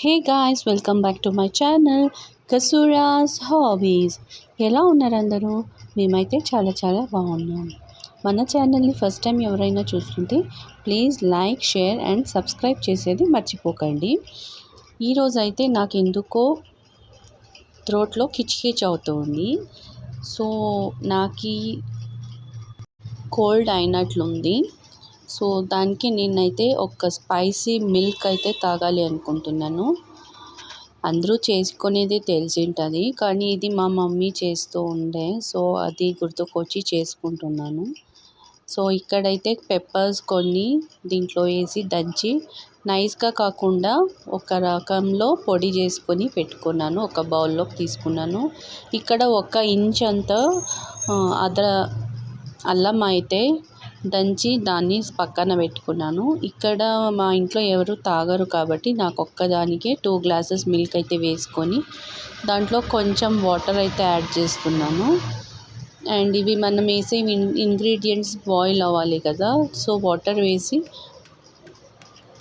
Hey guys, welcome back to my channel Kasura's hobbies. ఎలా ఉన్నారు అందరూ? మేమైతే చాలా బాగున్నాం. మన ఛానల్ని ఫస్ట్ టైం ఎవరైనా చూస్తుంటే please like, share and subscribe చేసేది మర్చిపోకండి. ఈరోజు అయితే నాకు ఎందుకో థ్రోట్లో కిచ్ అవుతుంది. సో నాకు కోల్డ్ అయినట్లుంది. సో దానికి నేనైతే ఒక స్పైసీ మిల్క్ అయితే తాగాలి అనుకుంటున్నాను. అందరూ చేసుకునేది తెలిసి ఉంటుంది, కానీ ఇది మా మమ్మీ చేస్తూ ఉండే, సో అది గుర్తుకొచ్చి చేసుకుంటున్నాను. సో ఇక్కడైతే పెప్పర్స్ కొన్ని దీంట్లో వేసి దంచి నైస్గా కాకుండా ఒక రకంలో పొడి చేసుకొని పెట్టుకున్నాను. ఒక బౌల్లోకి తీసుకున్నాను. ఇక్కడ 1 ఇంచ్ అంతా అల్లం అయితే దంచి దాన్ని పక్కన పెట్టుకున్నాను. ఇక్కడ మా ఇంట్లో ఎవరు తాగరు కాబట్టి నాకు ఒక్కదానికే 2 గ్లాసెస్ మిల్క్ అయితే వేసుకొని దాంట్లో కొంచెం వాటర్ అయితే యాడ్ చేస్తున్నాను. అండ్ ఇవి మనం వేసే ఇంగ్రీడియంట్స్ బాయిల్ అవ్వాలి కదా, సో వాటర్ వేసి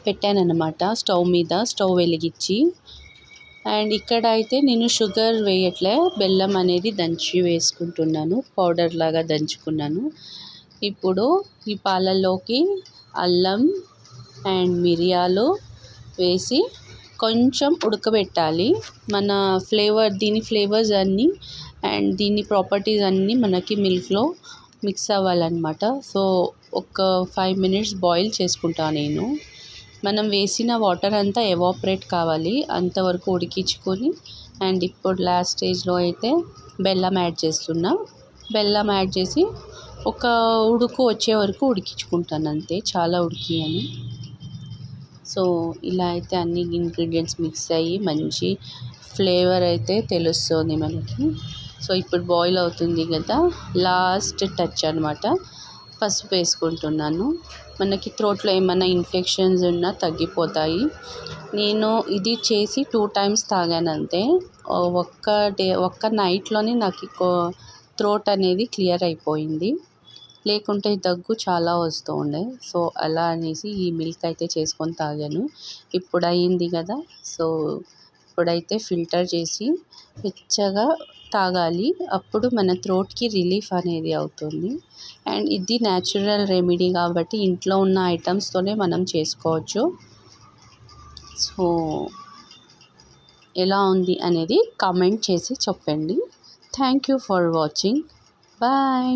పెట్టానన్నమాట స్టవ్ మీద, స్టవ్ వెలిగించి. అండ్ ఇక్కడ అయితే నేను షుగర్ వేయట్లే, బెల్లం అనేది దంచి వేసుకుంటున్నాను, పౌడర్ లాగా దంచుకున్నాను. ఇప్పుడు ఈ పాలల్లోకి అల్లం అండ్ మిరియాలు వేసి కొంచెం ఉడకబెట్టాలి. మన దీని ఫ్లేవర్స్ అన్నీ అండ్ దీని ప్రాపర్టీస్ అన్నీ మనకి మిల్క్లో మిక్స్ అవ్వాలన్నమాట. సో ఒక 5 మినిట్స్ బాయిల్ చేసుకుంటాను నేను. మనం వేసిన వాటర్ అంతా ఎవాపరేట్ కావాలి, అంతవరకు ఉడికించుకొని. అండ్ ఇప్పుడు లాస్ట్ స్టేజ్లో అయితే బెల్లం యాడ్ చేస్తున్నా. బెల్లం యాడ్ చేసి ఒక ఉడుకు వచ్చే వరకు ఉడికించుకుంటాను అంతే, చాలా ఉడికియను. సో ఇలా అయితే అన్ని ఇంగ్రీడియంట్స్ మిక్స్ అయ్యి మంచి ఫ్లేవర్ అయితే తెలుస్తుంది మనకి. సో ఇప్పుడు బాయిల్ అవుతుంది కదా, లాస్ట్ టచ్ అనమాట, పసుపు వేసుకుంటున్నాను. మనకి థ్రోట్లో ఏమైనా ఇన్ఫెక్షన్స్ ఉన్నా తగ్గిపోతాయి. నేను ఇది చేసి 2 టైమ్స్ తాగాను అంతే. ఒక్క నైట్లోనే నాకు థ్రోట్ అనేది క్లియర్ అయిపోయింది, లేకుంటే దగ్గు చాలా వస్తూ ఉండే. సో అలా అనేసి ఈ మిల్క్ అయితే చేసుకొని తాగాను. ఇప్పుడు అయ్యింది కదా, సో ఇప్పుడైతే ఫిల్టర్ చేసి వెచ్చగా తాగాలి, అప్పుడు మన థ్రోట్కి రిలీఫ్ అనేది అవుతుంది. అండ్ ఇది న్యాచురల్ రెమెడీ కాబట్టి ఇంట్లో ఉన్న ఐటమ్స్తోనే మనం చేసుకోవచ్చు. సో ఎలా ఉంది అనేది కామెంట్ చేసి చెప్పండి. Thank you for watching. Bye.